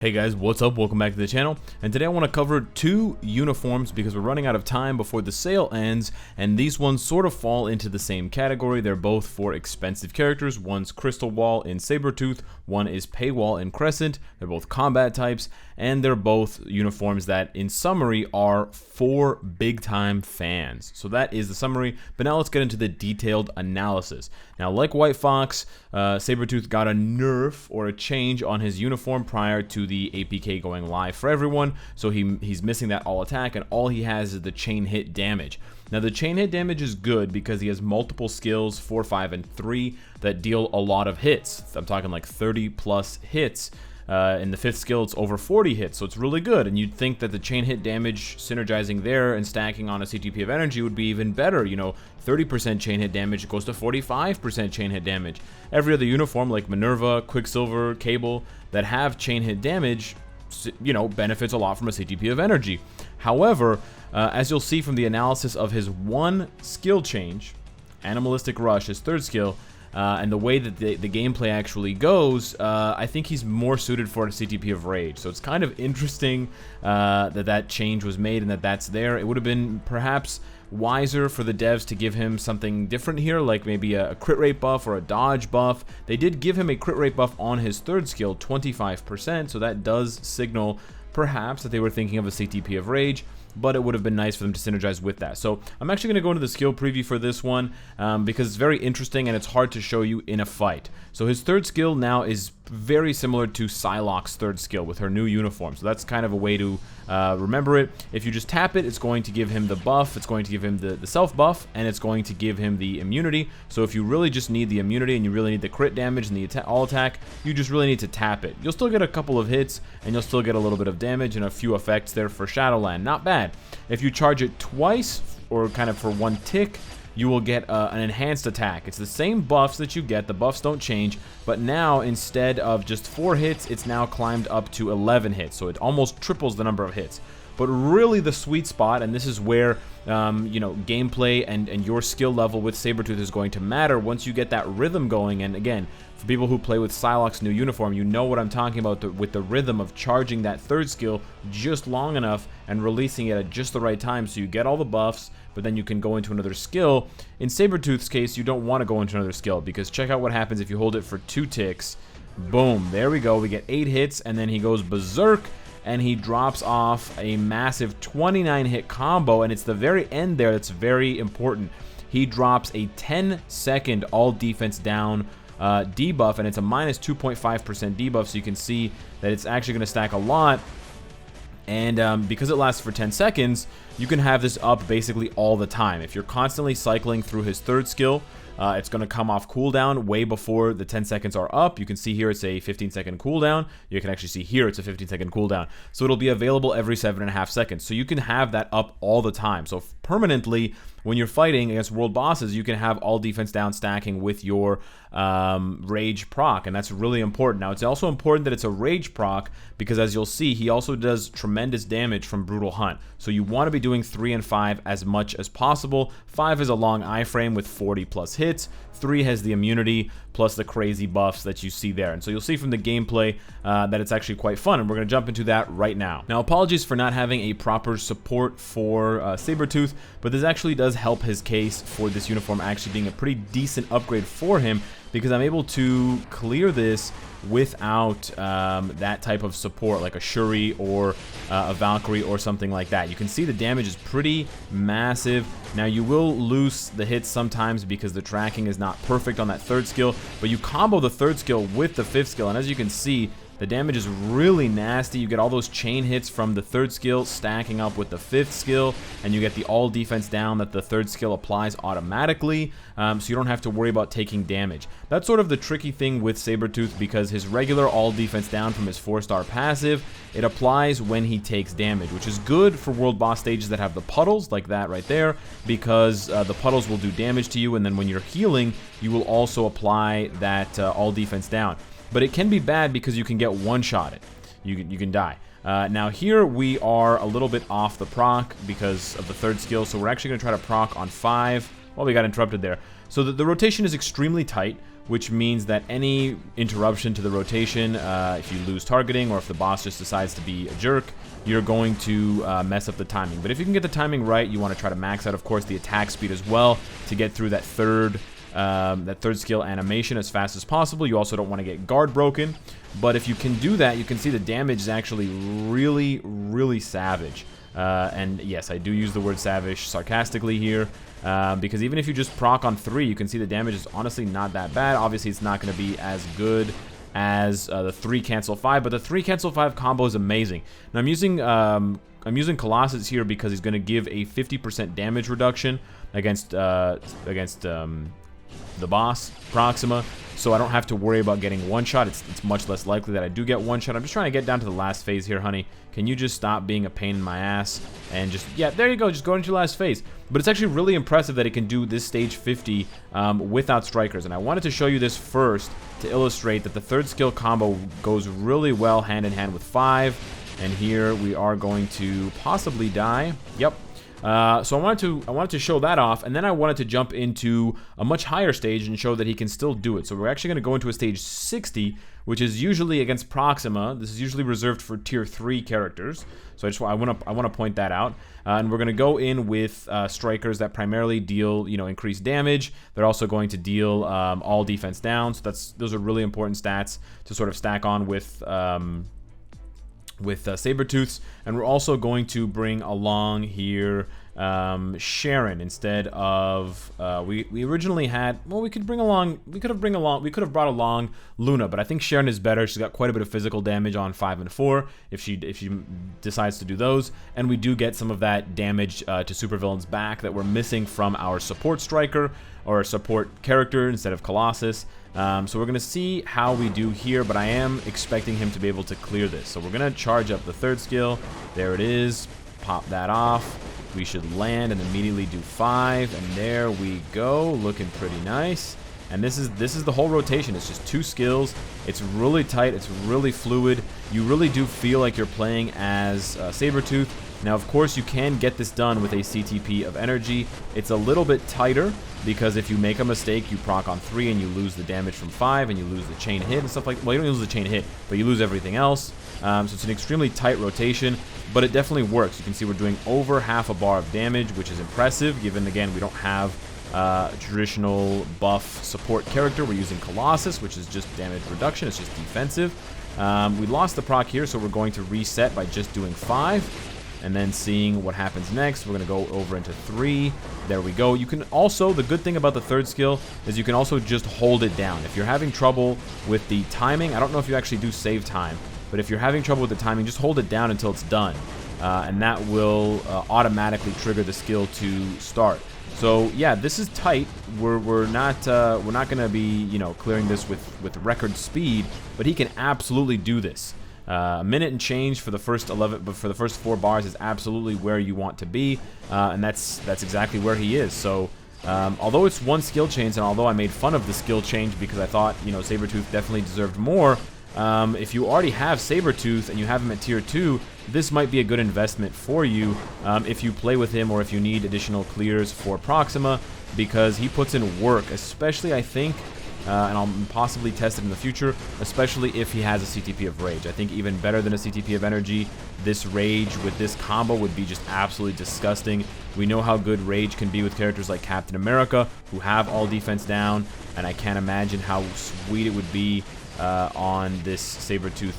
Hey guys, what's up? Welcome back to the channel, and today I want to cover two uniforms because we're running out of time before the sale ends, and these ones sort of fall into the same category. They're both for expensive characters. One's Crystal Wall in Sabretooth, one is Paywall in Crescent. They're both combat types, and they're both uniforms that, in summary, are for big-time fans. So that is the summary, but now let's get into the detailed analysis. Now, like White Fox, Sabretooth got a nerf or a change on his uniform prior to the APK going live for everyone, so he's missing that all attack, and all he has is the chain hit damage. Now, the chain hit damage is good because he has multiple skills, 4, 5, and 3, that deal a lot of hits. I'm talking like 30 plus hits. In the 5th skill, it's over 40 hits, so it's really good. And you'd think that the chain hit damage synergizing there and stacking on a CTP of energy would be even better. You know, 30% chain hit damage goes to 45% chain hit damage. Every other uniform like Minerva, Quicksilver, Cable that have chain hit damage, you know, benefits a lot from a CTP of energy. However, as you'll see from the analysis of his one skill change, Animalistic Rush, his 3rd skill, and the way that the gameplay actually goes, I think he's more suited for a CTP of Rage. So it's kind of interesting that change was made and that's there. It would have been perhaps wiser for the devs to give him something different here, like maybe a crit rate buff or a dodge buff. They did give him a crit rate buff on his 3rd skill, 25%, so that does signal perhaps that they were thinking of a CTP of Rage, but it would have been nice for them to synergize with that. So I'm actually going to go into the skill preview for this one because it's very interesting and it's hard to show you in a fight. So his 3rd skill now is very similar to Psylocke's 3rd skill with her new uniform. So that's kind of a way to remember it. If you just tap it, it's going to give him the buff, it's going to give him the self buff, and it's going to give him the immunity. So if you really just need the immunity and you really need the crit damage and the all attack, you just really need to tap it. You'll still get a couple of hits and you'll still get a little bit of damage and a few effects there for Shadowland. Not bad. If you charge it twice or kind of for one tick, you will get an enhanced attack. It's the same buffs that you get, the buffs don't change, but now instead of just 4 hits, it's now climbed up to 11 hits, so it almost triples the number of hits. But really the sweet spot, and this is where you know, gameplay and your skill level with Sabretooth is going to matter once you get that rhythm going. And again, for people who play with Psylocke's new uniform, you know what I'm talking about with the rhythm of charging that 3rd skill just long enough and releasing it at just the right time so you get all the buffs, but then you can go into another skill. In Sabretooth's case, you don't want to go into another skill because check out what happens if you hold it for 2 ticks. Boom, there we go. We get 8 hits, and then he goes berserk, and he drops off a massive 29 hit combo, and it's the very end there that's very important. He drops a 10-second all defense down debuff, and it's a minus 2.5% debuff, so you can see that it's actually going to stack a lot. And because it lasts for 10 seconds, you can have this up basically all the time. If you're constantly cycling through his 3rd skill, it's going to come off cooldown way before the 10 seconds are up. You can see here it's a 15-second cooldown. You can actually see here it's a 15-second cooldown. So it'll be available every 7.5 seconds. So you can have that up all the time. So permanently, when you're fighting against world bosses, you can have all defense down stacking with your rage proc, and that's really important. Now, it's also important that it's a rage proc because, as you'll see, he also does tremendous damage from Brutal Hunt. So you want to be doing 3 and 5 as much as possible. 5 is a long iframe with 40 plus hits. 3 has the immunity plus the crazy buffs that you see there. And so you'll see from the gameplay that it's actually quite fun, and we're going to jump into that right now. Now, apologies for not having a proper support for Sabretooth, but this actually does help his case for this uniform actually being a pretty decent upgrade for him because I'm able to clear this without that type of support like a Shuri or a Valkyrie or something like that. You can see the damage is pretty massive. Now, you will lose the hits sometimes because the tracking is not perfect on that 3rd skill, but you combo the 3rd skill with the 5th skill, and as you can see, the damage is really nasty. You get all those chain hits from the 3rd skill stacking up with the 5th skill, and you get the all defense down that the 3rd skill applies automatically, so you don't have to worry about taking damage. That's sort of the tricky thing with Sabretooth because his regular all defense down from his 4-star passive, it applies when he takes damage, which is good for world boss stages that have the puddles like that right there because the puddles will do damage to you, and then when you're healing, you will also apply that all defense down. But it can be bad because you can get one-shotted. You can die. Now here we are a little bit off the proc because of the 3rd skill, so we're actually going to try to proc on 5. Well, we got interrupted there. So the rotation is extremely tight. which means that any interruption to the rotation, if you lose targeting or if the boss just decides to be a jerk, you're going to mess up the timing. But if you can get the timing right, you want to try to max out, of course, the attack speed as well to get through that third skill animation as fast as possible. You also don't want to get guard broken, but if you can do that, you can see the damage is actually really, really savage. And yes, I do use the word savage sarcastically here, because even if you just proc on 3, you can see the damage is honestly not that bad. Obviously, it's not going to be as good as the 3 cancel 5, but the 3 cancel 5 combo is amazing. Now I'm using Colossus here because he's going to give a 50% damage reduction against the boss Proxima, so I don't have to worry about getting one shot. It's much less likely that I do get one shot. I'm just trying to get down to the last phase here, honey. Can you just stop being a pain in my ass and just, yeah, there you go, just go into your last phase. But it's actually really impressive that it can do this stage 50 without strikers, and I wanted to show you this first to illustrate that the third skill combo goes really well hand in hand with 5, and here we are going to possibly die. Yep. So I wanted to show that off, and then I wanted to jump into a much higher stage and show that he can still do it. So we're actually going to go into a stage 60, which is usually against Proxima. This is usually reserved for tier 3 characters. So I want to point that out. And we're going to go in with strikers that primarily deal, increased damage. They're also going to deal all defense down. So those are really important stats to sort of stack on with Sabretooths, and we're also going to bring along here Sharon instead of we originally had, well, we could have brought along Luna, but I think Sharon is better. She's got quite a bit of physical damage on 5 and 4 if she decides to do those, and we do get some of that damage to supervillains back that we're missing from our support striker or a support character instead of Colossus. So we're going to see how we do here, but I am expecting him to be able to clear this. So we're going to charge up the third skill. There it is. Pop that off. We should land and immediately do 5, and there we go. Looking pretty nice. And this is the whole rotation. It's just 2 skills. It's really tight. It's really fluid. You really do feel like you're playing as Sabretooth. Now, of course, you can get this done with a CTP of energy. It's a little bit tighter because if you make a mistake, you proc on 3 and you lose the damage from 5 and you lose the chain hit and stuff like that. Well, you don't lose the chain hit, but you lose everything else. So it's an extremely tight rotation, but it definitely works. You can see we're doing over half a bar of damage, which is impressive, given, again, we don't have a traditional buff support character. We're using Colossus, which is just damage reduction. It's just defensive. We lost the proc here, so we're going to reset by just doing 5. And then seeing what happens next. We're going to go over into 3. There we go. You can also, the good thing about the third skill is you can also just hold it down. If you're having trouble with the timing, I don't know if you actually do save time, but if you're having trouble with the timing, just hold it down until it's done. And that will automatically trigger the skill to start. So yeah, this is tight. We're not going to be, clearing this with record speed, but he can absolutely do this. A minute and change for the first 11, but for the first 4 bars is absolutely where you want to be, and that's exactly where he is. So, although it's 1 skill change, and although I made fun of the skill change because I thought, Sabretooth definitely deserved more, if you already have Sabretooth and you have him at tier 2, this might be a good investment for you if you play with him or if you need additional clears for Proxima, because he puts in work, especially, I think, and I'll possibly test it in the future, especially if he has a CTP of Rage. I think even better than a CTP of Energy, this Rage with this combo would be just absolutely disgusting. We know how good Rage can be with characters like Captain America, who have all defense down, and I can't imagine how sweet it would be on this Sabretooth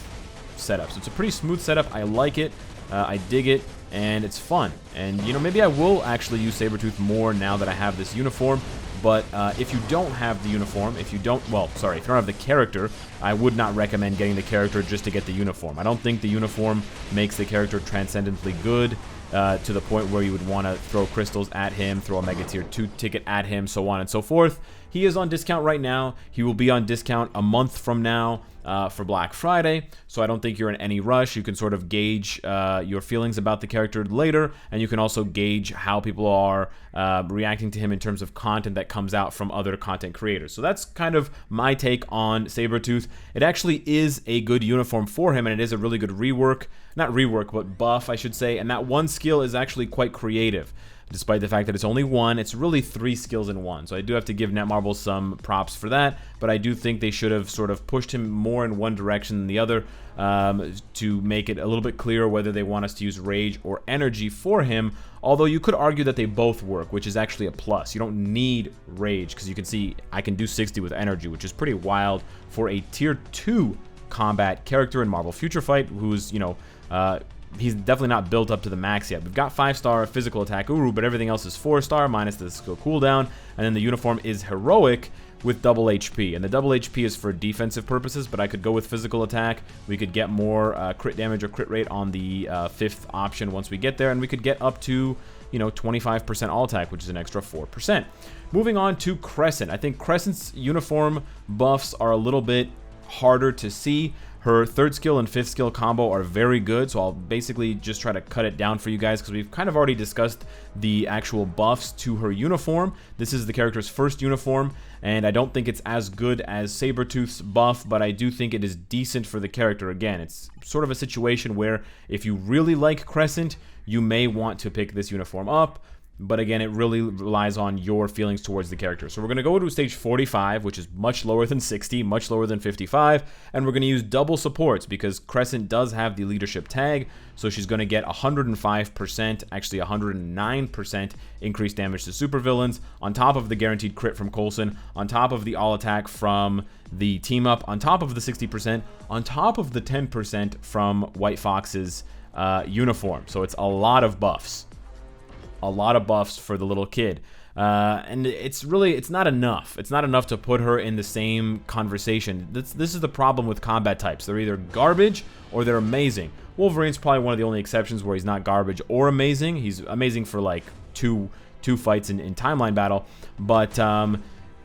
setup. So it's a pretty smooth setup. I like it. I dig it, and it's fun. And, maybe I will actually use Sabretooth more now that I have this uniform. But if you don't have the uniform, if you don't have the character, I would not recommend getting the character just to get the uniform. I don't think the uniform makes the character transcendently good to the point where you would want to throw crystals at him, throw a Mega Tier 2 ticket at him, so on and so forth. He is on discount right now. He will be on discount a month from now for Black Friday, so I don't think you're in any rush. You can sort of gauge your feelings about the character later, and you can also gauge how people are reacting to him in terms of content that comes out from other content creators. So that's kind of my take on Sabretooth. It actually is a good uniform for him, and it is a really good rework. Not rework, but buff, I should say, and that 1 skill is actually quite creative. despite the fact that it's only one. It's really 3 skills in one, so I do have to give Netmarble some props for that, but I do think they should have sort of pushed him more in one direction than the other, to make it a little bit clearer whether they want us to use Rage or Energy for him, although you could argue that they both work, which is actually a plus. You don't need Rage, because you can see I can do 60 with Energy, which is pretty wild for a tier 2 combat character in Marvel Future Fight, who's, you know, he's definitely not built up to the max yet. We've got 5-star physical attack Uru, but everything else is 4-star minus the skill cooldown, and then the uniform is heroic with double HP, and the double HP is for defensive purposes, but I could go with physical attack. We could get more crit damage or crit rate on the 5th option once we get there, and we could get up to, you know, 25% all attack, which is an extra 4%. Moving on to Crescent. I think Crescent's uniform buffs are a little bit harder to see. Her 3rd skill and 5th skill combo are very good, so I'll basically just try to cut it down for you guys because we've kind of already discussed the actual buffs to her uniform. This is the character's 1st uniform, and I don't think it's as good as Sabretooth's buff, but I do think it is decent for the character. Again, it's sort of a situation where if you really like Crescent, you may want to pick this uniform up. But again, it really relies on your feelings towards the character. So we're going to go to stage 45, which is much lower than 60, much lower than 55, and we're going to use double supports because Crescent does have the leadership tag, so she's going to get 105%, actually 109% increased damage to supervillains, on top of the guaranteed crit from Coulson, on top of the all attack from the team up, on top of the 60%, on top of the 10% from White Fox's uniform. So it's a lot of buffs. A lot of buffs for the little kid, and it's not enough. It's not enough to put her in the same conversation. This is the problem with combat types. They're either garbage or they're amazing. Wolverine's probably one of the only exceptions where he's not garbage or amazing. He's amazing for like two fights in timeline battle, but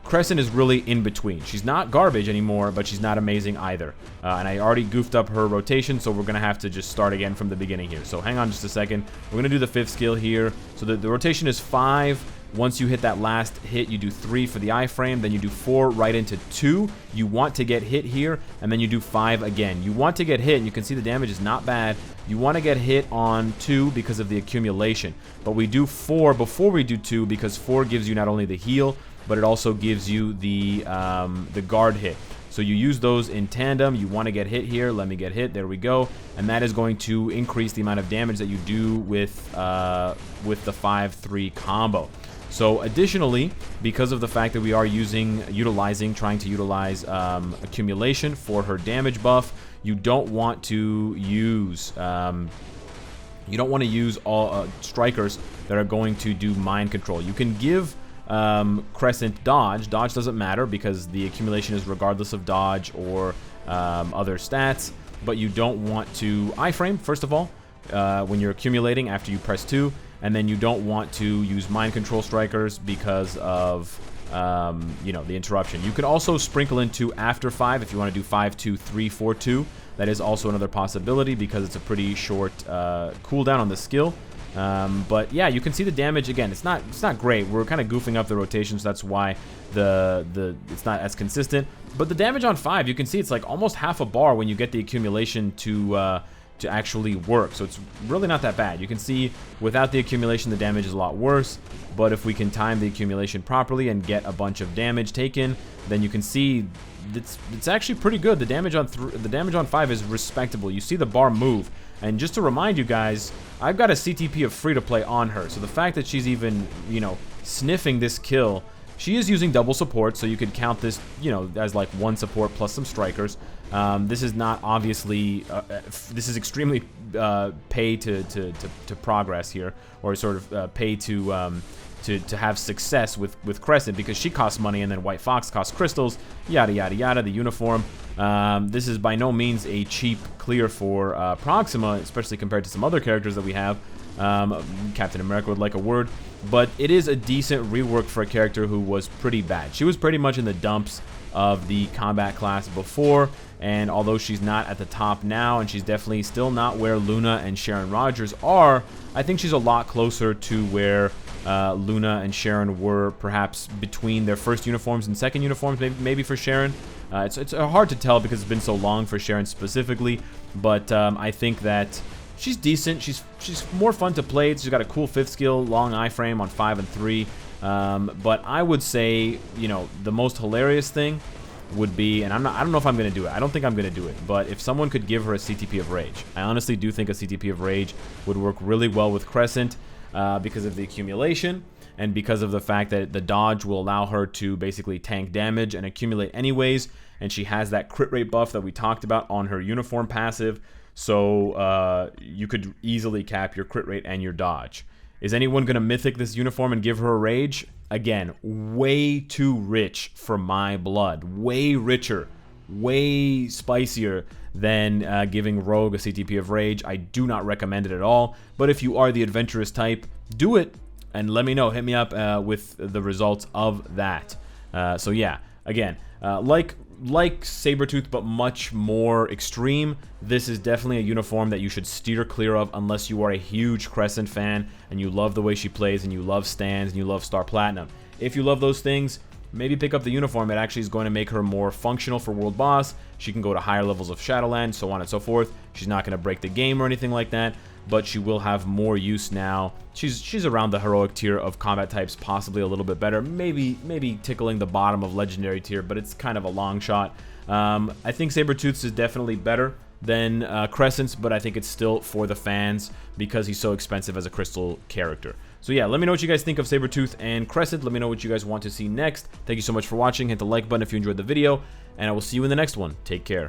Crescent is really in between. She's not garbage anymore, but she's not amazing either. And I already goofed up her rotation, so we're going to have to just start again from the beginning here. So hang on just a second. We're going to do the 5th skill here. So the rotation is 5. Once you hit that last hit, you do 3 for the iframe, then you do 4 right into 2. You want to get hit here, and then you do 5 again. You want to get hit, and you can see the damage is not bad. You want to get hit on 2 because of the accumulation. But we do 4 before we do 2 because 4 gives you not only the heal, but it also gives you the guard hit. So you use those in tandem. You want to get hit here. Let me get hit. There we go. And that is going to increase the amount of damage that you do with the 5-3 combo. So additionally, because of the fact that we are trying to utilize accumulation for her damage buff, you don't want to use all strikers that are going to do mind control. You can give Crescent dodge. Dodge doesn't matter because the accumulation is regardless of dodge or other stats, but you don't want to iframe, first of all, when you're accumulating after you press 2, and then you don't want to use mind control strikers because of the interruption. You could also sprinkle in 2 after 5 if you want to do 5-2-3-4-2. That is also another possibility because it's a pretty short cooldown on the skill. But yeah, you can see the damage again. It's not great. We're kind of goofing up the rotations. That's why it's not as consistent. But the damage on 5, you can see it's like almost half a bar when you get the accumulation to actually work. So it's really not that bad. You can see without the accumulation, the damage is a lot worse. But if we can time the accumulation properly and get a bunch of damage taken, then you can see it's actually pretty good. The damage on 5 is respectable. You see the bar move. And just to remind you guys, I've got a CTP of free-to-play on her, so the fact that she's even, sniffing this kill, she is using double support, so you could count this, as like 1 support plus some strikers. This is not obviously, this is extremely pay to progress here, or sort of pay to have success with Crescent, because she costs money and then White Fox costs crystals, yada yada yada, the uniform. This is by no means a cheap clear for Proxima, especially compared to some other characters that we have. Captain America would like a word, but it is a decent rework for a character who was pretty bad. She was pretty much in the dumps of the combat class before, and although she's not at the top now, and she's definitely still not where Luna and Sharon Rogers are, I think she's a lot closer to where Luna and Sharon were, perhaps between their first uniforms and second uniforms, maybe for Sharon. It's hard to tell because it's been so long for Sharon specifically, but I think that she's decent. She's more fun to play. She's got a cool 5th skill, long iframe on 5 and 3. But I would say, you know, the most hilarious thing would be, and I don't know if I'm going to do it. I don't think I'm going to do it. But if someone could give her a CTP of Rage, I honestly do think a CTP of Rage would work really well with Crescent because of the accumulation and because of the fact that the dodge will allow her to basically tank damage and accumulate anyways. And she has that crit rate buff that we talked about on her uniform passive. So you could easily cap your crit rate and your dodge. Is anyone going to mythic this uniform and give her a Rage? Again, way too rich for my blood. Way richer. Way spicier than giving Rogue a CTP of Rage. I do not recommend it at all. But if you are the adventurous type, do it. And let me know. Hit me up with the results of that. So yeah, again, like Sabretooth, but much more extreme. This is definitely a uniform that you should steer clear of unless you are a huge Crescent fan and you love the way she plays and you love stands and you love Star Platinum. If you love those things, maybe pick up the uniform. It actually is going to make her more functional for World Boss. She can go to higher levels of Shadowland, so on and so forth. She's not going to break the game or anything like that, but she will have more use now. She's around the heroic tier of combat types, possibly a little bit better. Maybe tickling the bottom of legendary tier, but it's kind of a long shot. I think Sabretooth's is definitely better than Crescent's, but I think it's still for the fans because he's so expensive as a crystal character. So yeah, let me know what you guys think of Sabretooth and Crescent. Let me know what you guys want to see next. Thank you so much for watching. Hit the like button if you enjoyed the video, and I will see you in the next one. Take care.